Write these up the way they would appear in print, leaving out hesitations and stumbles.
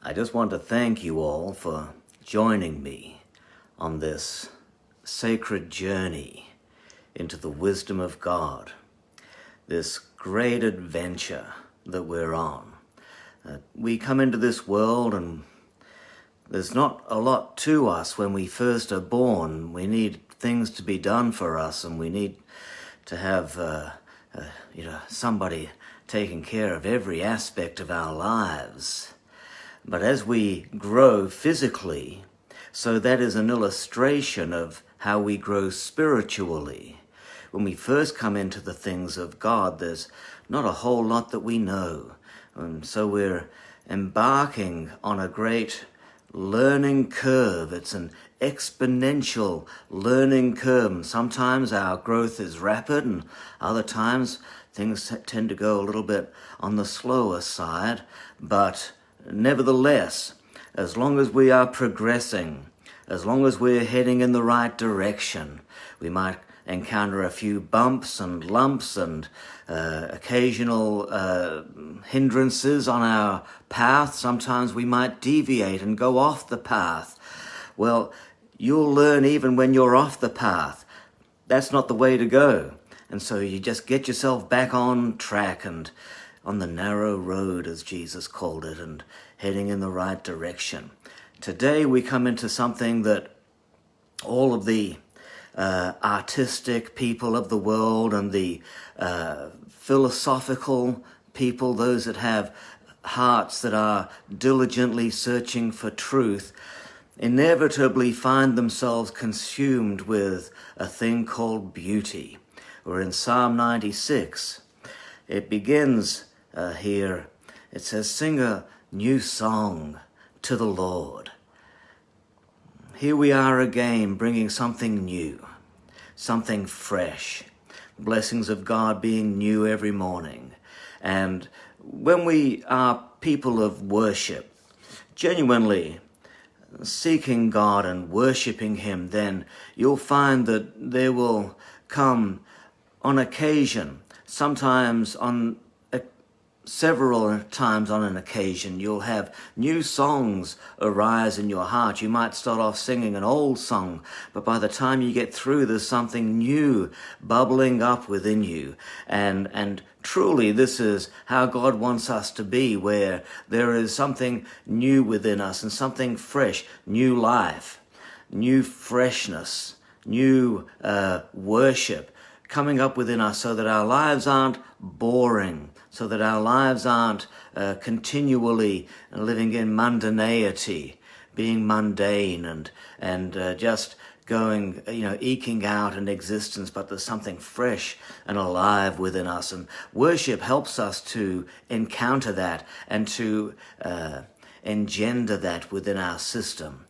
I just want to thank you all for joining me on this sacred journey into the wisdom of God, this great adventure that we're on. We come into this world and there's not a lot to us when we first are born. We need things to be done for us, and we need to have somebody taking care of every aspect of our lives. But as we grow physically, so that is an illustration of how we grow spiritually. When we first come into the things of God, there's not a whole lot that we know. So we're embarking on a great learning curve. It's an exponential learning curve. And sometimes our growth is rapid, and other times things tend to go a little bit on the slower side. But nevertheless, as long as we are progressing, as long as we're heading in the right direction, we might encounter a few bumps and lumps and occasional hindrances on our path. Sometimes we might deviate and go off the path. Well, you'll learn even when you're off the path, that's not the way to go. And so you just get yourself back on track and on the narrow road, as Jesus called it, and heading in the right direction. Today we come into something that all of the artistic people of the world and the philosophical people, those that have hearts that are diligently searching for truth, inevitably find themselves consumed with a thing called beauty. Or in Psalm 96, it begins here, it says, "Sing a new song to the Lord." Here we are again, bringing something new, something fresh, blessings of God being new every morning. And when we are people of worship, genuinely seeking God and worshiping Him, then you'll find that there will come on occasion, sometimes on several times on an occasion, you'll have new songs arise in your heart. You might start off singing an old song, but by the time you get through, there's something new bubbling up within you. And truly, this is how God wants us to be, where there is something new within us and something fresh, new life, new freshness, new worship coming up within us, so that our lives aren't boring, so that our lives aren't continually living in mundanity, being mundane and just going, eking out an existence, but there's something fresh and alive within us. And worship helps us to encounter that and to engender that within our system.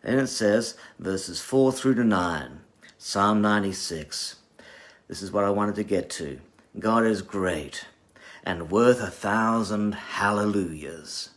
And it says, verses 4 through to 9, Psalm 96. This is what I wanted to get to. God is great and worth 1,000 hallelujahs.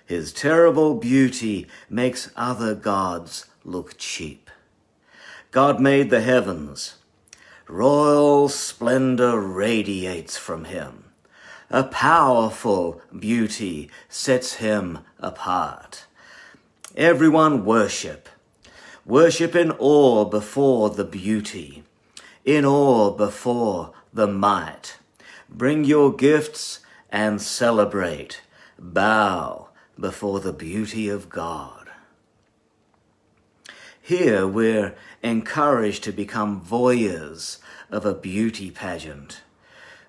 His terrible beauty makes other gods look cheap. God made the heavens. Royal splendor radiates from him. A powerful beauty sets him apart. Everyone worship. Worship in awe before the beauty, in awe before the might. Bring your gifts and celebrate. Bow before the beauty of God. Here we're encouraged to become voyeurs of a beauty pageant.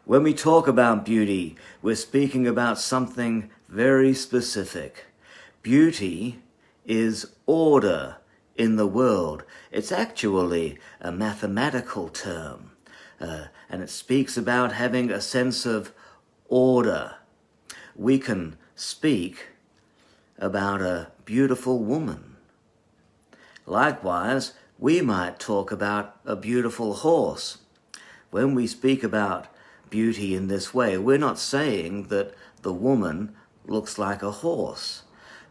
When we talk about beauty, we're speaking about something very specific. Beauty is order in the world. It's actually a mathematical term. And it speaks about having a sense of order. We can speak about a beautiful woman. Likewise, we might talk about a beautiful horse. When we speak about beauty in this way, we're not saying that the woman looks like a horse,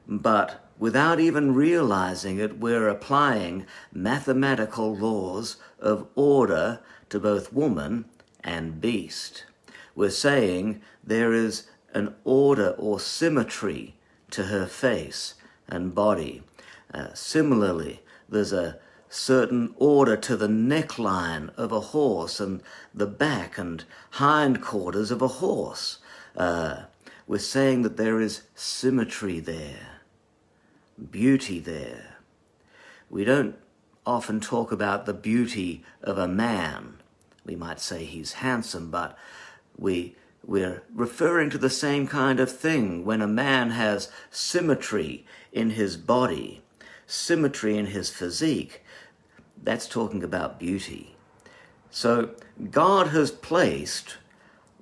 but without even realizing it, we're applying mathematical laws of order to both woman and beast. We're saying there is an order or symmetry to her face and body. Similarly, there's a certain order to the neckline of a horse and the back and hind quarters of a horse. We're saying that there is symmetry there, beauty there. We don't often talk about the beauty of a man. We might say he's handsome, but we're referring to the same kind of thing when a man has symmetry in his body, symmetry in his physique. That's talking about beauty. So God has placed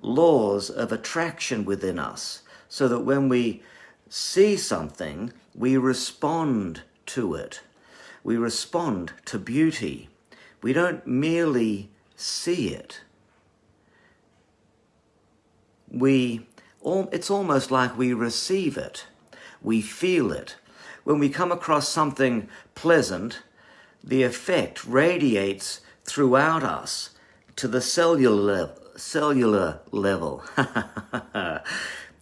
laws of attraction within us so that when we see something, we respond to it. We respond to beauty. We don't merely see it. It's almost like we receive it. We feel it. When we come across something pleasant, the effect radiates throughout us to the cellular level.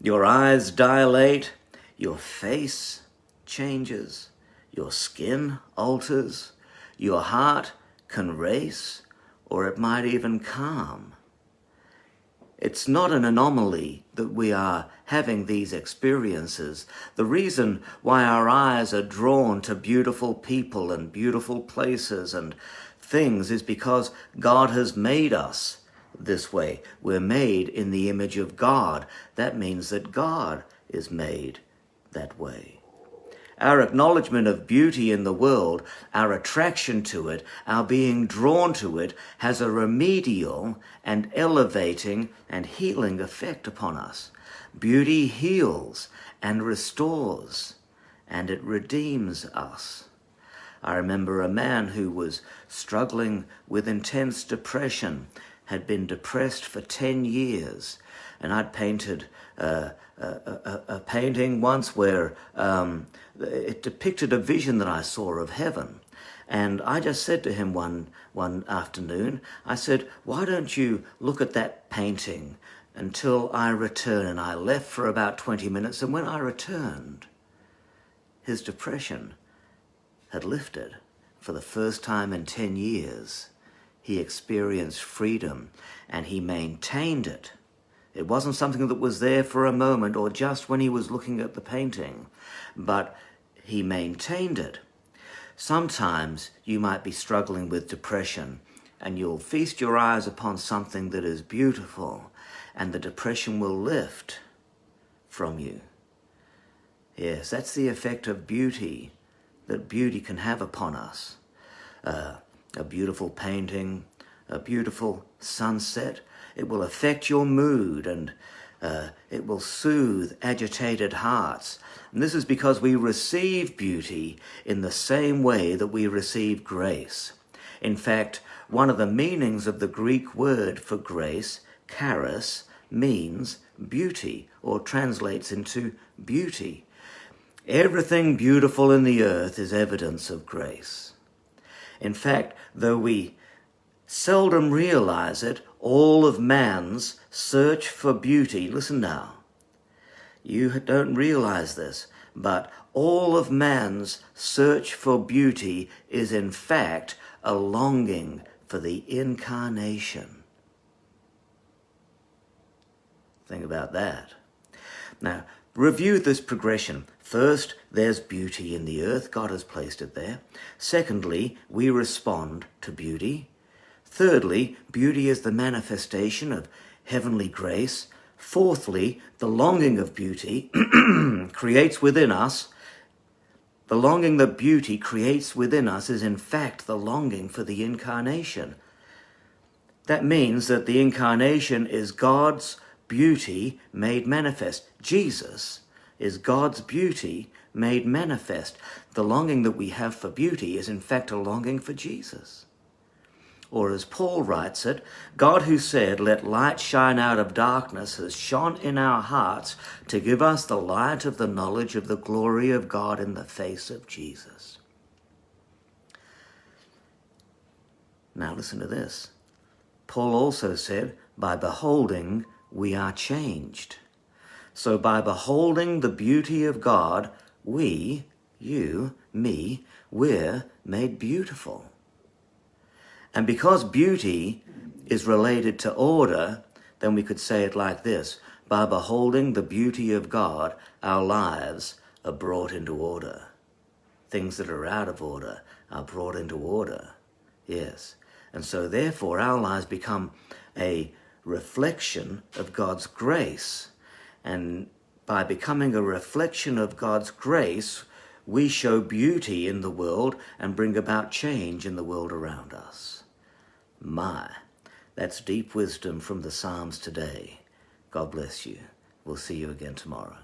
Your eyes dilate, your face changes, your skin alters, your heart can race, or it might even calm. It's not an anomaly that we are having these experiences. The reason why our eyes are drawn to beautiful people and beautiful places and things is because God has made us this way. We're made in the image of God. That means that God is made that way. Our acknowledgement of beauty in the world, our attraction to it, our being drawn to it, has a remedial and elevating and healing effect upon us. Beauty heals and restores, and it redeems us. I remember a man who was struggling with intense depression, had been depressed for 10 years, and I'd painted a painting once where it depicted a vision that I saw of heaven. And I just said to him one afternoon, I said, why don't you look at that painting until I return? And I left for about 20 minutes, and when I returned, his depression had lifted. For the first time in 10 years, he experienced freedom, and he maintained it. It wasn't something that was there for a moment or just when he was looking at the painting, but he maintained it. Sometimes you might be struggling with depression and you'll feast your eyes upon something that is beautiful and the depression will lift from you. Yes, that's the effect of beauty that beauty can have upon us. A beautiful painting, a beautiful sunset, it will affect your mood and it will soothe agitated hearts. And this is because we receive beauty in the same way that we receive grace. In fact, one of the meanings of the Greek word for grace, charis, means beauty, or translates into beauty. Everything beautiful in the earth is evidence of grace. In fact, though we seldom realize it, all of man's search for beauty, listen now, you don't realize this, but all of man's search for beauty is in fact a longing for the incarnation. Think about that. Now, review this progression. First, there's beauty in the earth. God has placed it there. Secondly, we respond to beauty. Thirdly, beauty is the manifestation of heavenly grace. Fourthly, the longing of beauty creates within us. The longing that beauty creates within us is in fact the longing for the incarnation. That means that the incarnation is God's beauty made manifest. Jesus is God's beauty made manifest. The longing that we have for beauty is in fact a longing for Jesus. Or as Paul writes it, God who said, "Let light shine out of darkness," has shone in our hearts to give us the light of the knowledge of the glory of God in the face of Jesus. Now listen to this. Paul also said, "By beholding, we are changed." So by beholding the beauty of God, we, you, me, we're made beautiful. And because beauty is related to order, then we could say it like this: by beholding the beauty of God, our lives are brought into order. Things that are out of order are brought into order. Yes. And so therefore our lives become a reflection of God's grace. And by becoming a reflection of God's grace, we show beauty in the world and bring about change in the world around us. My, that's deep wisdom from the Psalms today. God bless you. We'll see you again tomorrow.